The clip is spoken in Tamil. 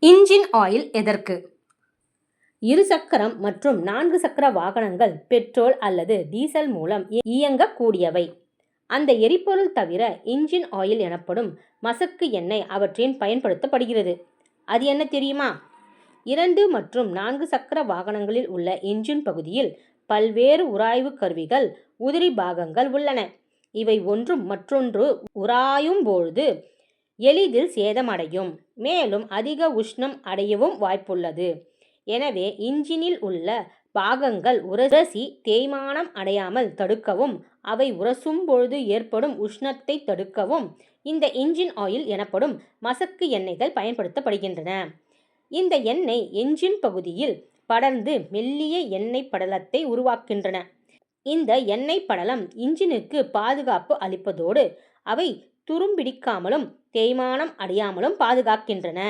இன்ஜின் ஆயில் எதற்கு? இருசக்கரம் மற்றும் 4 சக்கர வாகனங்கள் பெட்ரோல் அல்லது டீசல் மூலம் இயங்கக்கூடியவை. அந்த எரிபொருள் தவிர இன்ஜின் ஆயில் எனப்படும் மசக்கு எண்ணெய் அவற்றின் பயன்படுத்தப்படுகிறது. அது என்ன தெரியுமா? 2 மற்றும் 4 சக்கர வாகனங்களில் உள்ள என்ஜின் பகுதியில் பல்வேறு உராய்வு கருவிகள், உதிரி பாகங்கள் உள்ளன. இவை ஒன்றும் மற்றொன்று உராயும் பொழுது எளிதில் சேதமடையும், மேலும் அதிக உஷ்ணம் அடையவும் வாய்ப்புள்ளது. எனவே இன்ஜினில் உள்ள பாகங்கள் உரசி தேய்மானம் அடையாமல் தடுக்கவும், அவை உரசும் பொழுது ஏற்படும் உஷ்ணத்தை தடுக்கவும் இந்த இன்ஜின் ஆயில் எனப்படும் மசக்கு எண்ணெய்கள் பயன்படுத்தப்படுகின்றன. இந்த எண்ணெய் என்ஜின் பகுதியில் படர்ந்து மெல்லிய எண்ணெய் படலத்தை உருவாக்குகின்றன. இந்த எண்ணெய் படலம் இன்ஜினுக்கு பாதுகாப்பு அளிப்பதோடு அவை துரும்பிடிக்காமலும் தேய்மானம் அடையாமலும் பாதுகாக்கின்றன.